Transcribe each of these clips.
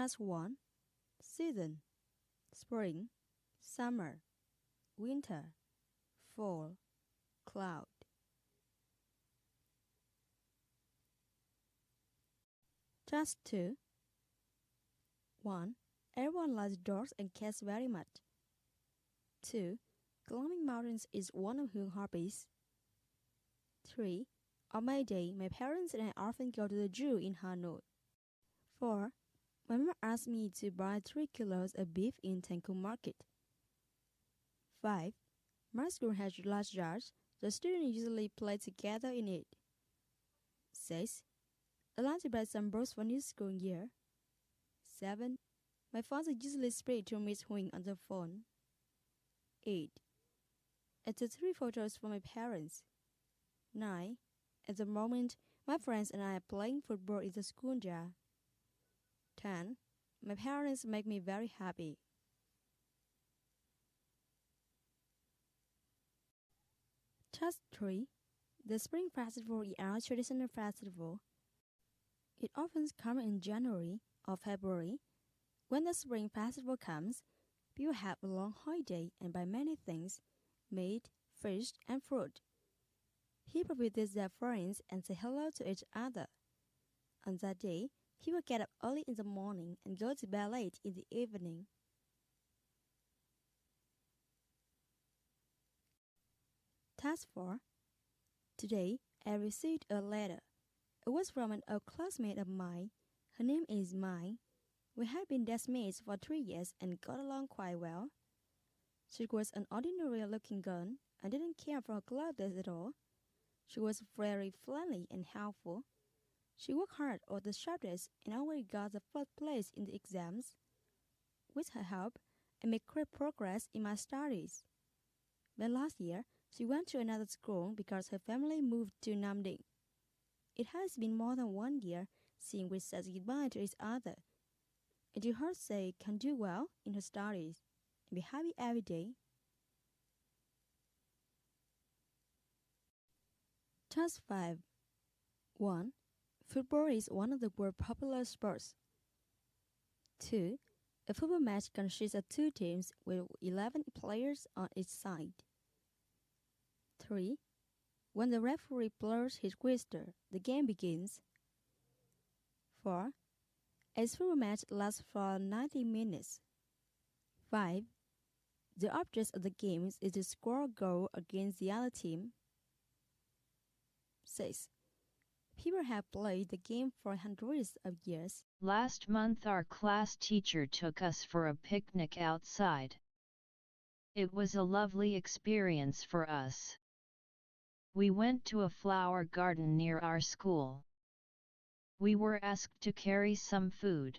Task 1. Season: spring, summer, winter, fall, cloud. Task 2. 1. Everyone likes dogs and cats very much. 2. Climbing mountains is one of her hobbies. 3. On May Day, my parents and I often go to the zoo in Hanoi. 4. My mom asked me to buy 3 kilos of beef in Tengku Market. 5. My school has large yards. The students usually play together in it. 6. I like to buy some books for new school year. 7. My father usually speaks to Miss Huing on the phone. 8. I took 3 photos for my parents. 9. At the moment, my friends and I are playing football in the school yard. 10. My parents make me very happy. Task 3. The Spring Festival is our traditional festival. It often comes in January or February. When the Spring Festival comes, people have a long holiday and buy many things, meat, fish, and fruit. People visit their friends and say hello to each other. On that day, people get up early in the morning and go to bed late in the evening. Task 4. Today, I received a letter. It was from an old classmate of mine. Her name is Mai. We had been classmates for 3 years and got along quite well. She was an ordinary-looking girl and didn't care for her clothes at all. She was very friendly and helpful. She worked hard on the subjects and always got the first place in the exams. With her help, I made great progress in my studies. But last year, she went to another school because her family moved to Namding. It has been more than 1 year since we said goodbye to each other. I do her say can do well in her studies and be happy every day. Task 5. 1. Football is one of the world's popular sports. 2. A football match consists of 2 teams with 11 players on each side. 3. When the referee blows his whistle, the game begins. 4. A football match lasts for 90 minutes. 5. The object of the game is to score a goal against the other team. 6. People have played the game for hundreds of years. Last month our class teacher took us for a picnic outside. It was a lovely experience for us. We went to a flower garden near our school. We were asked to carry some food.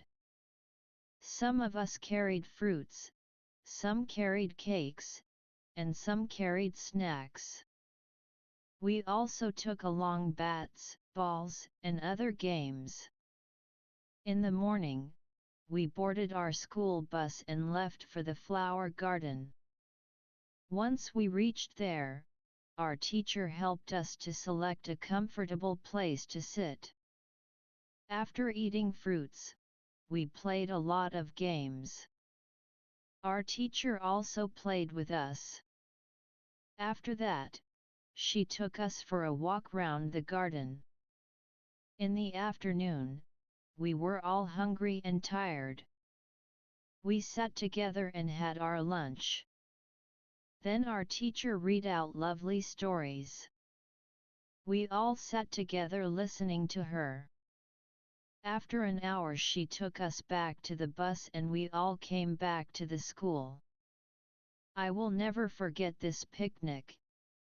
Some of us carried fruits, some carried cakes, and some carried snacks. We also took along bats, balls, and other games. In the morning, we boarded our school bus and left for the flower garden. Once we reached there, our teacher helped us to select a comfortable place to sit. After eating fruits, we played a lot of games. Our teacher also played with us. After that, she took us for a walk round the garden. In the afternoon, we were all hungry and tired. We sat together and had our lunch. Then our teacher read out lovely stories. We all sat together listening to her. After an hour she took us back to the bus and we all came back to the school. I will never forget this picnic,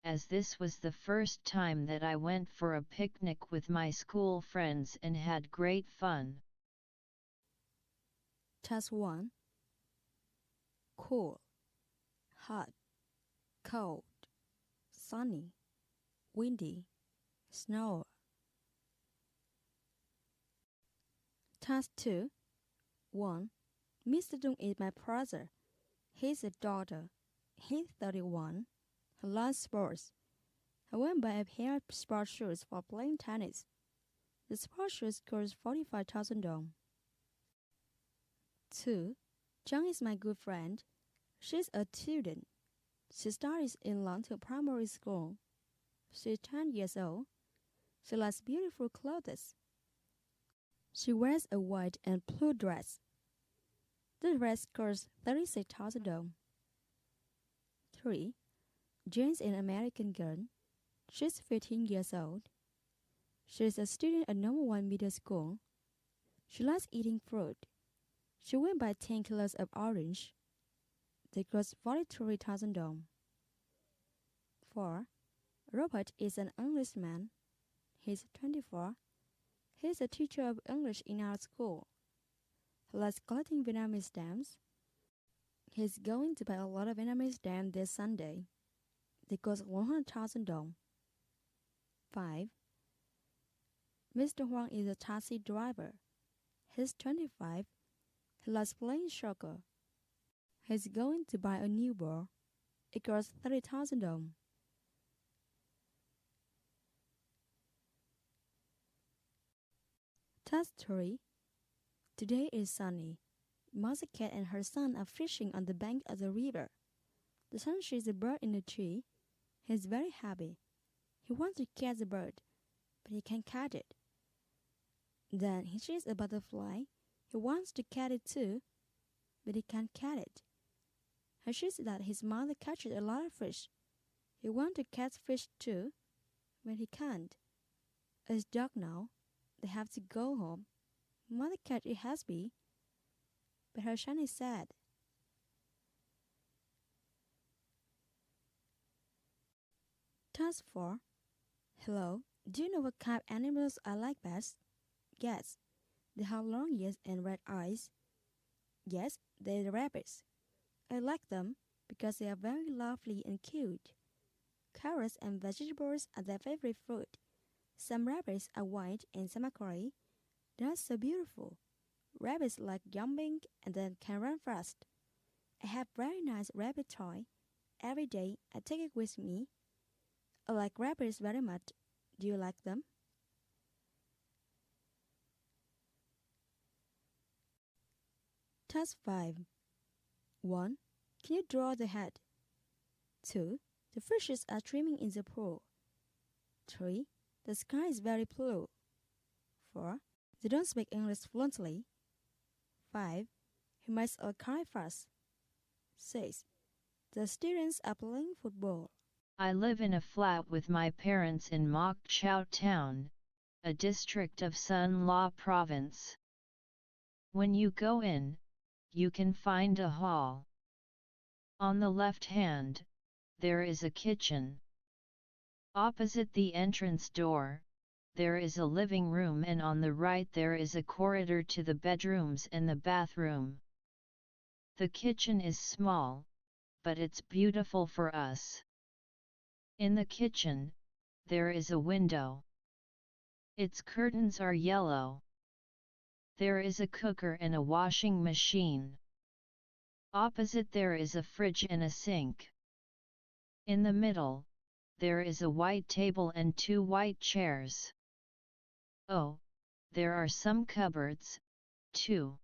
as this was the first time that I went for a picnic with my school friends and had great fun. Task 1. Cool, hot, cold, sunny, windy, snow. Task 2. 1. Mr. Dung is my brother. He's a daughter. He's 31. He loves sports. I went buy a pair of sports shoes for playing tennis. The sports shoes cost 45,000 dong. 2. Zhang is my good friend. She's a student. She studies in Langtou Primary School. She's 10 years old. She likes beautiful clothes. She wears a white and blue dress. The dress costs 36,000 dong. 3. Jane's an American girl. She's 15 years old. She's a student at number 1 middle school. She likes eating fruit. She went by 10 kilos of orange. They cost 43,000 dong. 4. Robert is an Englishman. He's 24. He's a teacher of English in our school. He likes collecting Vietnamese stamps. He's going to buy a lot of Vietnamese stamps this Sunday. They cost 100,000 dong. 5. Mr. Huang is a taxi driver. He's 25. He likes playing soccer. He's going to buy a new ball. It costs 30,000 dong. Task 3. Today is sunny. Mother cat and her son are fishing on the bank of the river. The son sees a bird in the tree. He's very happy. He wants to catch the bird, but he can't catch it. Then he sees a butterfly. He wants to catch it too, but he can't catch it. He sees that his mother catches a lot of fish. He wants to catch fish too, but he can't. It's dark now. They have to go home. Mother cat is happy, but her son is sad. Task 4. Hello, do you know what kind of animals I like best? Yes, they have long ears and red eyes. Yes, they're the rabbits. I like them because they are very lovely and cute. Carrots and vegetables are their favorite food. Some rabbits are white and some are gray. They're so beautiful. Rabbits like jumping and then can run fast. I have very nice rabbit toy. Every day I take it with me. I like rabbits very much. Do you like them? Task 5. 1. Can you draw the head? 2. The fishes are swimming in the pool. 3. The sky is very blue. 4. They don't speak English fluently. 5. He makes a kite fast. 6. The students are playing football. I live in a flat with my parents in Mok Chau Town, a district of Sun La Province. When you go in, you can find a hall. On the left hand, there is a kitchen. Opposite the entrance door, there is a living room, and on the right there is a corridor to the bedrooms and the bathroom. The kitchen is small, but it's beautiful for us. In the kitchen, there is a window. Its curtains are yellow. There is a cooker and a washing machine. Opposite there is a fridge and a sink. In the middle, there is a white table and 2 white chairs. Oh, there are some cupboards, too.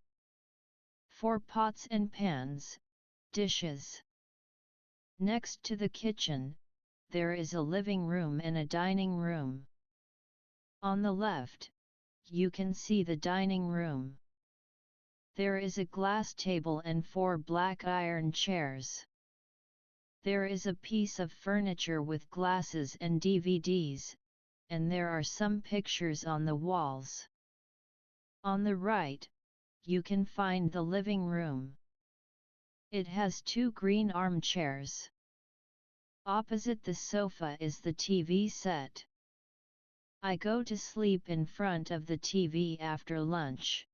4 pots and pans, dishes. Next to the kitchen, there is a living room and a dining room. On the left, you can see the dining room. There is a glass table and 4 black iron chairs. There is a piece of furniture with glasses and DVDs, and there are some pictures on the walls. On the right, you can find the living room. It has 2 green armchairs. Opposite the sofa is the TV set. I go to sleep in front of the TV after lunch.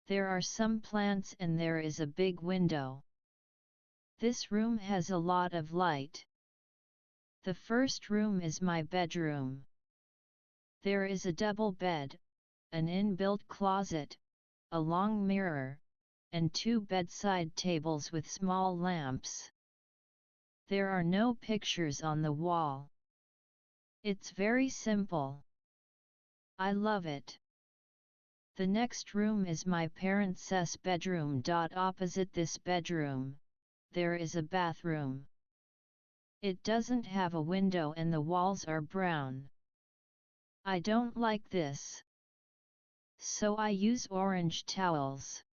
There are some plants and there is a big window. This room has a lot of light. The first room is my bedroom. There is a double bed, an inbuilt closet, a long mirror, and 2 bedside tables with small lamps. There are no pictures on the wall. It's very simple. I love it. The next room is my parents' bedroom. Opposite this bedroom, there is a bathroom. It doesn't have a window and the walls are brown. I don't like this. So I use orange towels.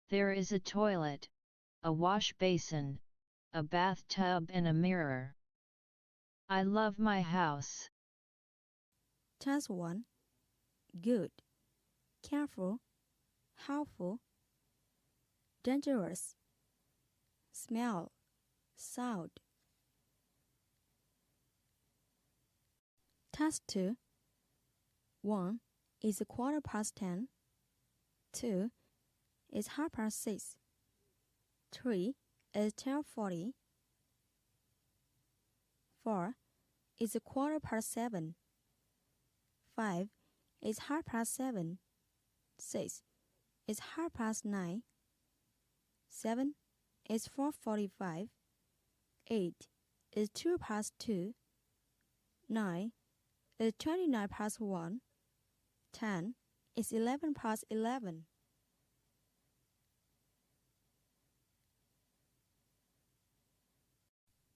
There is a toilet, a wash basin, a bathtub and a mirror. I love my house. Task 1. Good. Careful. Helpful. Dangerous. Smell. Sound. Task 2. 1. It's a 10:15. 2. It's 6:30. 3. It's 10:40. 4. It's a 7:15. 5. It's 7:30. 6. It's 9:30. 7. It's 4:45. 8. It's 2:02. 9. It's 1. 10. It's 11:11.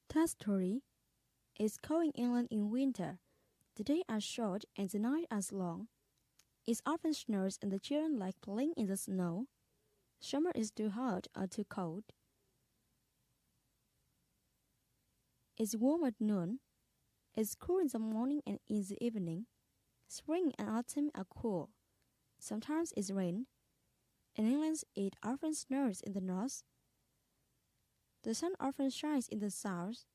Task 3. It's cold in England in winter. The days are short and the night is long. It often snows and the children like playing in the snow. Summer is too hot or too cold. It's warm at noon. It's cool in the morning and in the evening. Spring and autumn are cool. Sometimes it's rain. In England, it often snows in the north. The sun often shines in the south.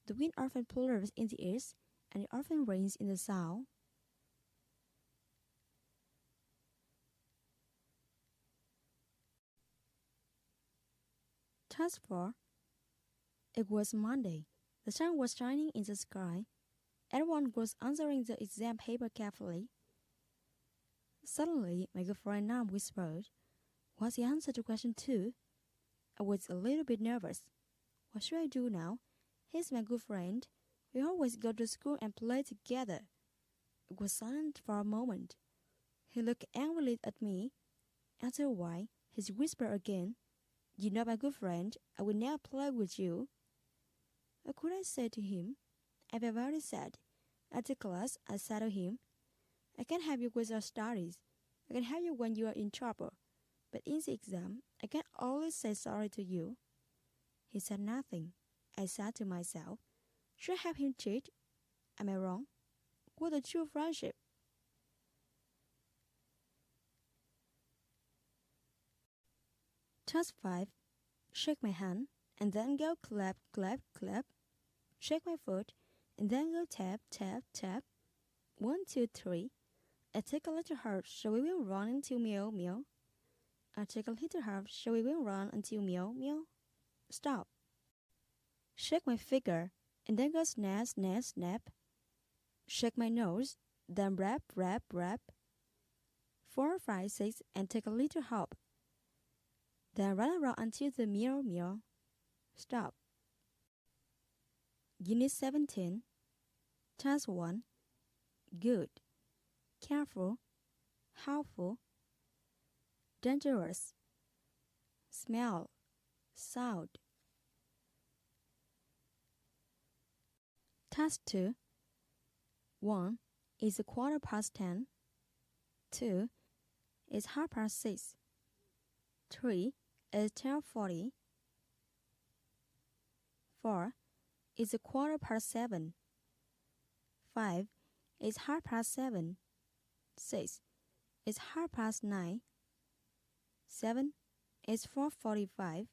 The wind often blows in the east, and it often rains in the south. Task 4. It was Monday. The sun was shining in the sky. Everyone was answering the exam paper carefully. Suddenly, my good friend Nam whispered, "What's the answer to question 2? I was a little bit nervous. What should I do now? He's my good friend. We always go to school and play together." It was silent for a moment. He looked angrily at me. After a while, he whispered again, "You know, my good friend, I will never play with you." What could I say to him? I felt very sad. After class, I said to him, "I can help you with your studies. I can help you when you are in trouble. But in the exam, I can always say sorry to you." He said nothing. I said to myself, should I help him cheat? Am I wrong? What a true friendship! Task 5. Shake my hand, and then go clap, clap, clap. Shake my foot, and then go tap, tap, tap. 1, 2, 3. I take a little herb, so we will run until meow, meow. I take a little herb, so we will run until meow, meow. Stop. Shake my finger, and then go snap, snap, snap. Shake my nose, then rap, rap, rap. 4, 5, 6, and take a little hop. Then run around until the meow, meow. Stop. Unit 17. Task 1. Good. Careful. Helpful. Dangerous. Smell. Sound. Task 2. 1. It's a 10:15. 2. It's 6:30. 3. It's 10:40. 4. It's a 7:15. 5. It's 7:30. 6. It's 9:30. 7. It's 4:45.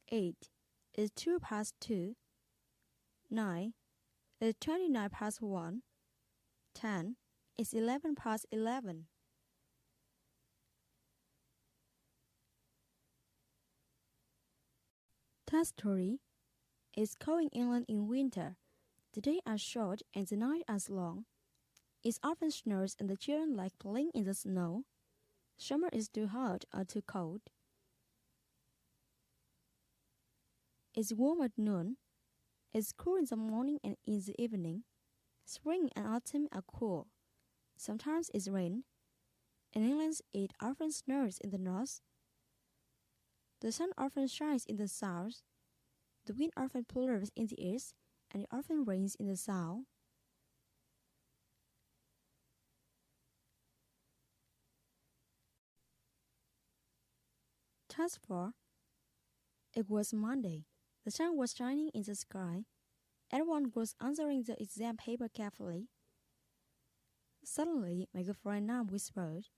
8. It's 2:02. 9. It's 1. 10. It's 11:11. Task 3. It's cold in England in winter. The days are short and the night is long. It often snows and the children like playing in the snow. Summer is too hot or too cold. It's warm at noon. It's cool in the morning and in the evening. Spring and autumn are cool. Sometimes it's rain. In England, it often snows in the north. The sun often shines in the south. The wind often blows in the east, and it often rains in the south. Task 4. It was Monday. The sun was shining in the sky. Everyone was answering the exam paper carefully. Suddenly, my good friend Nam whispered,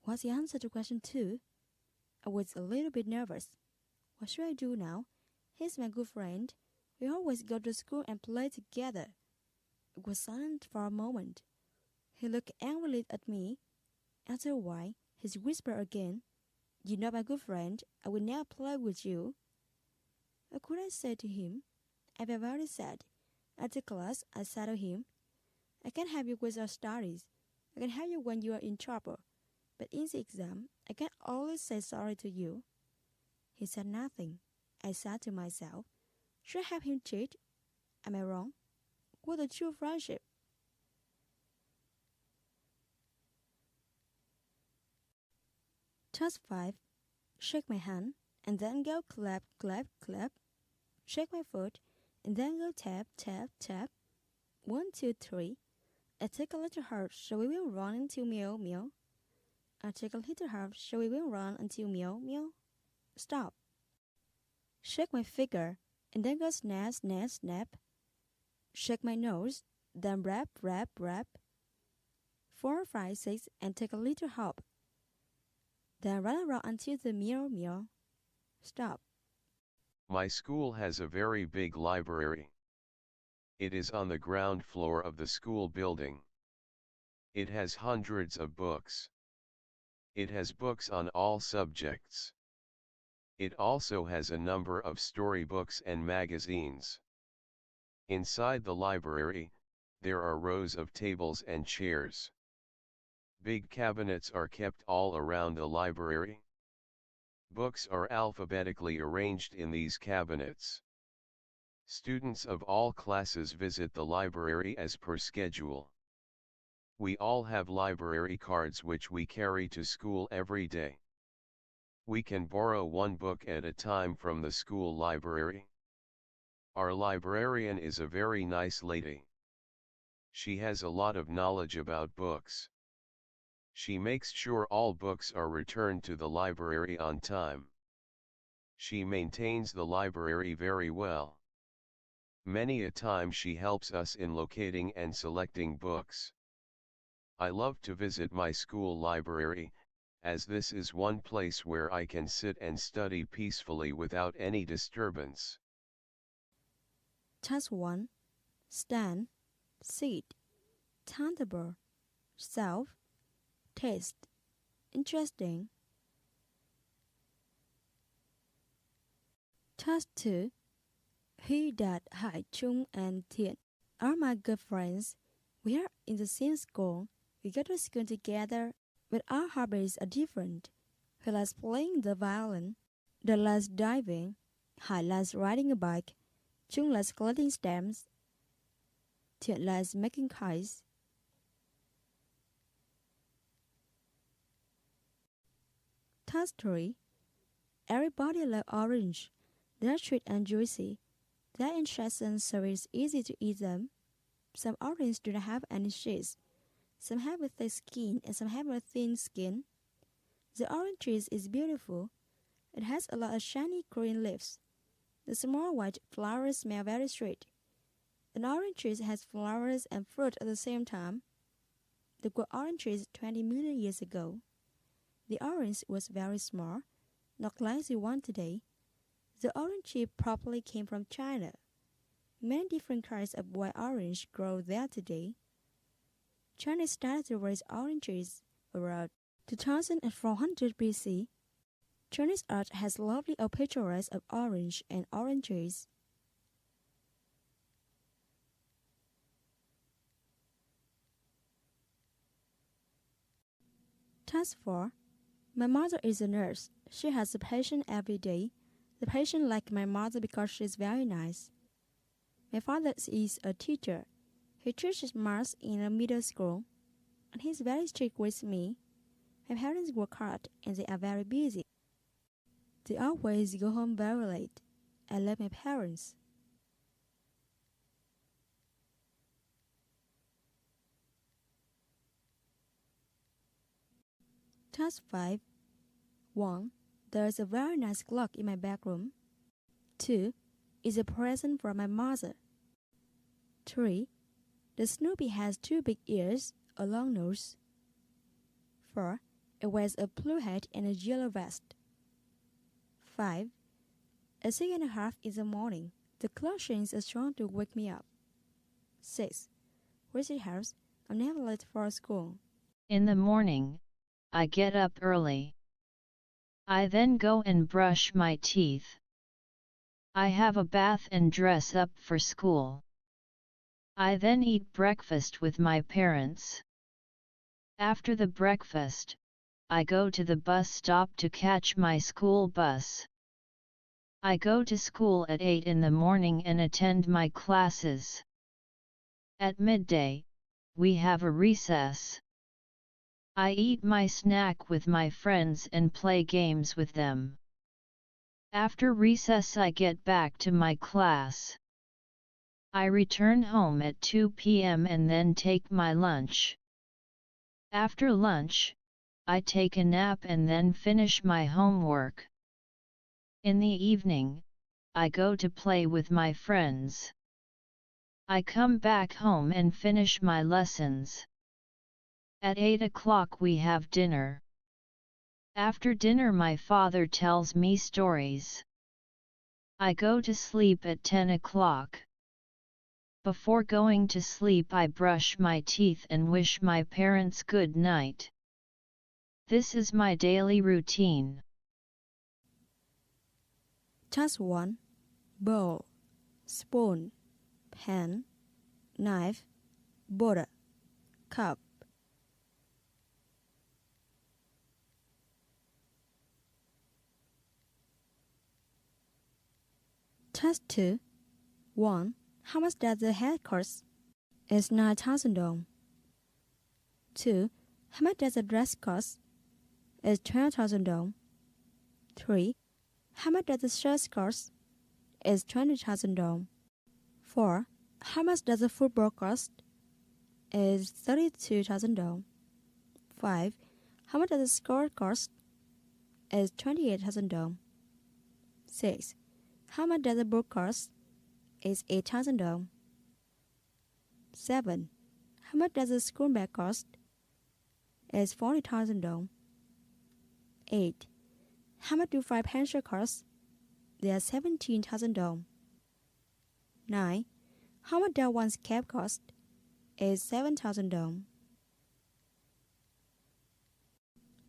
"What's the answer to question 2? I was a little bit nervous. What should I do now? He's my good friend. We always go to school and play together." It was silent for a moment. He looked angrily at me. After a while, he whispered again, "You're not my good friend. I will never play with you." What could I say to him? I felt very sad. After class, I said to him, "I can help you with your studies. I can help you when you are in trouble. But in the exam, I can always say sorry to you." He said nothing. I said to myself, should I help him cheat? Am I wrong? What a true friendship! Task 5. Shake my hand, and then go clap, clap, clap. Shake my foot, and then go tap, tap, tap. 1, 2, 3. I take a little heart, so we will run until meow, meow. I take a little heart, so we will run until meow, meow. Stop. Shake my finger, and then go snap, snap, snap. Shake my nose, then rap, rap, rap. 4, 5, 6, and take a little hop. Then run around until the meow, meow. Stop. My school has a very big library. It is on the ground floor of the school building. It has hundreds of books. It has books on all subjects. It also has a number of storybooks and magazines. Inside the library, there are rows of tables and chairs. Big cabinets are kept all around the library. Books are alphabetically arranged in these cabinets. Students of all classes visit the library as per schedule. We all have library cards which we carry to school every day. We can borrow one book at a time from the school library. Our librarian is a very nice lady. She has a lot of knowledge about books. She makes sure all books are returned to the library on time. She maintains the library very well. Many a time she helps us in locating and selecting books. I love to visit my school library, as this is one place where I can sit and study peacefully without any disturbance. Task 1. Stand, sit, tangible, self, taste, interesting. Task 2. He, Dad, Hai, Chung, and Thiện are my good friends. We are in the same school. We go to school together, but our hobbies are different. He likes playing the violin. Dad likes diving. Hai likes riding a bike. Chung likes collecting stamps. Thiện likes making kites. Task 3. Everybody loves orange. They are sweet and juicy. They are in season, so it's easy to eat them. Some oranges do not have any seeds. Some have a thick skin and some have a thin skin. The orange tree is beautiful. It has a lot of shiny green leaves. The small white flowers smell very sweet. An orange tree has flowers and fruit at the same time. They grew orange trees 20 million years ago. The orange was very small, not like the one today. The orange tree probably came from China. Many different kinds of white orange grow there today. China started to raise orange trees around 2400 BC. Chinese art has lovely old pictures of orange and orange trees. Task 4. My mother is a nurse. She has a patient every day. The patient likes my mother because she is very nice. My father is a teacher. He teaches math in a middle school, and he is very strict with me. My parents work hard and they are very busy. They always go home very late. I love my parents. Task 5. 1. There is a very nice clock in my bedroom. 2. It's a present from my mother. 3. The Snoopy has 2 big ears, a long nose. 4. It wears a blue hat and a yellow vest. 5. At 6:30 in the morning, the clock shines a song to wake me up. 6. Visit house. I'm never late for school. In the morning, I get up early. I then go and brush my teeth. I have a bath and dress up for school. I then eat breakfast with my parents. After the breakfast, I go to the bus stop to catch my school bus. I go to school at 8 in the morning and attend my classes. At midday, we have a recess. I eat my snack with my friends and play games with them. After recess I get back to my class. I return home at 2 p.m. and then take my lunch. After lunch, I take a nap and then finish my homework. In the evening, I go to play with my friends. I come back home and finish my lessons. At 8 o'clock we have dinner. After dinner my father tells me stories. I go to sleep at 10 o'clock. Before going to sleep I brush my teeth and wish my parents good night. This is my daily routine. Task 1. Bowl, spoon, pen, knife, butter, cup. Task 2. 1. How much does the hat cost? It's 9,000 dong. 2. How much does the dress cost? It's 12,000 dong. 3. How much does the shirt cost? It's 20,000 dong. 4. How much does the football cost? It's 32,000 dong. 5. How much does the skirt cost? It's 28,000 dong. 6. How much does the book cost? It's 8,000 dong. 7. How much does the school bag cost? It's 40,000 dong. 8. How much do 5 pencils cost? They are 17,000 dong. 9. How much does one's cap cost? It's 7,000 dong.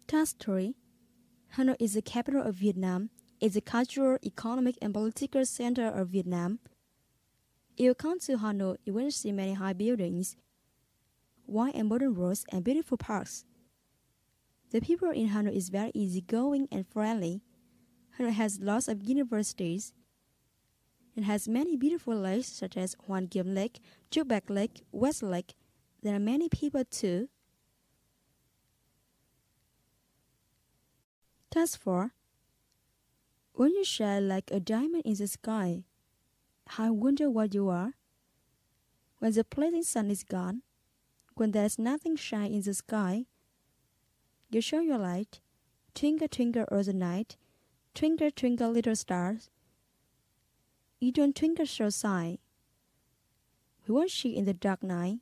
Task 3. Hanoi is the capital of Vietnam. It's the cultural, economic, and political center of Vietnam. If you come to Hanoi, you will see many high buildings, wide and modern roads, and beautiful parks. The people in Hanoi is very easygoing and friendly. Hanoi has lots of universities. It has many beautiful lakes such as Hoàn Kiếm Lake, Chu Bac Lake, West Lake. There are many people too. Task 4. When you shine like a diamond in the sky, I wonder what you are. When the blazing sun is gone, when there's nothing shine in the sky, you show your light. Twinkle, twinkle all the night. Twinkle, twinkle little stars. You don't twinkle so shine. We won't see in the dark night.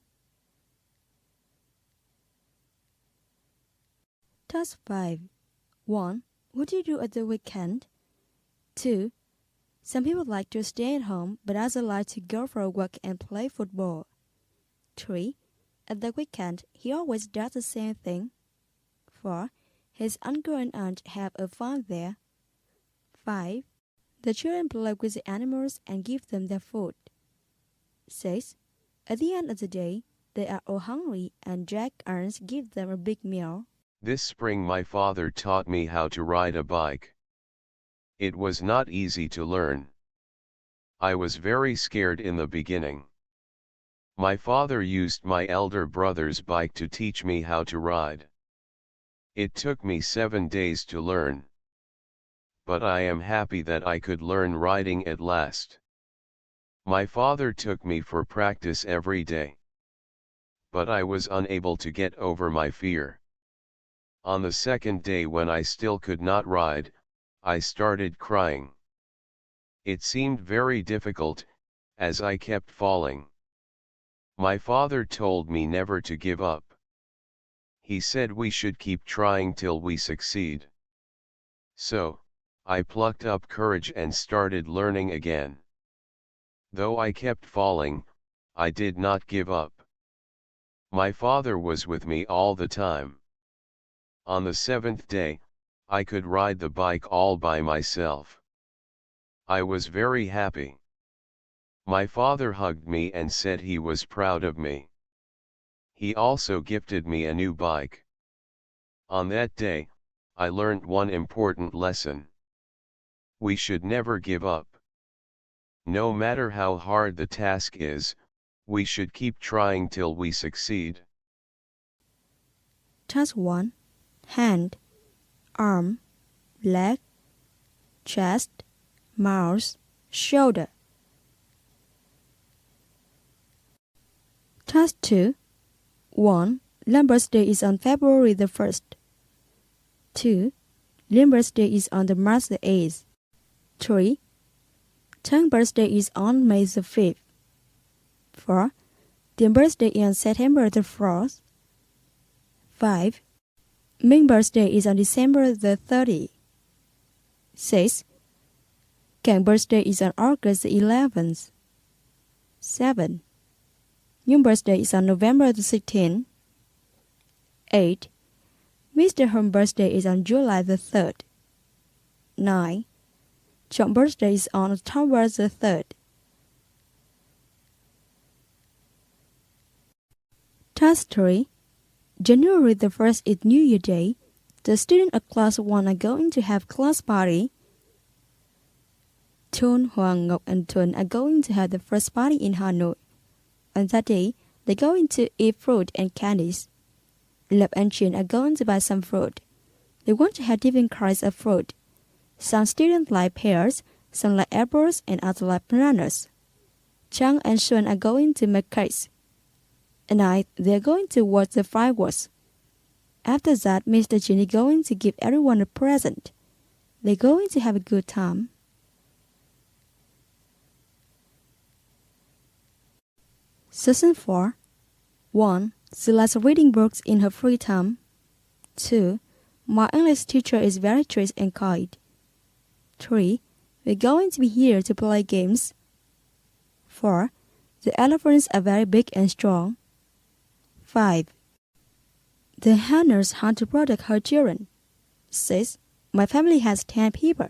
Task 5. 1. What do you do at the weekend? 2. Some people like to stay at home, but others like to go for a walk and play football. 3. At the weekend, he always does the same thing. 4. His uncle and aunt have a farm there. 5. The children play with the animals and give them their food. 6. At the end of the day, they are all hungry and Jack Ernst gives them a big meal. This spring my father taught me how to ride a bike. It was not easy to learn. I was very scared in the beginning. My father used my elder brother's bike to teach me how to ride. It took me 7 days to learn. But I am happy that I could learn riding at last. My father took me for practice every day. But I was unable to get over my fear. On the second day, when I still could not ride, I started crying. It seemed very difficult, as I kept falling. My father told me never to give up. He said we should keep trying till we succeed. So, I plucked up courage and started learning again. Though I kept falling, I did not give up. My father was with me all the time. On the 7th day, I could ride the bike all by myself. I was very happy. My father hugged me and said he was proud of me. He also gifted me a new bike. On that day, I learned one important lesson. We should never give up. No matter how hard the task is, we should keep trying till we succeed. Task 1. Hand, arm, leg, chest, mouth, shoulder. Task 2. 1. Lambert's Day is on February the 1st. 2. Lambert's Day is on the March the 8th. 3. Tang's birthday is on May the 5th. 4. Tim's birthday is on September the 4th. 5. Ming's birthday is on December the 30th. 6. Kang's birthday is on August the 11th. 7. Nhung's birthday is on November the 16th. 8. Mr. Holmes' birthday is on July the 3rd. 9. John's birthday is on October the 3rd. Task 3. January the 1st is New Year Day. The students of class 1 are going to have class party. Thun, Hoàng, Ngọc and Thuận are going to have the first party in Hanoi. On that day, they're going to eat fruit and candies. Lập and Chin are going to buy some fruit. They want to have different kinds of fruit. Some students like pears, some like apples, and others like bananas. Chang and Xuan are going to make cakes. At night, they are going to watch the fireworks. After that, Mr. Jin is going to give everyone a present. They're going to have a good time. Section 4. 1. She likes reading books in her free time. 2. My English teacher is very strict and kind. 3. We're going to be here to play games. 4. The elephants are very big and strong. 5. The hens hunt to protect her children. 6. My family has 10 people.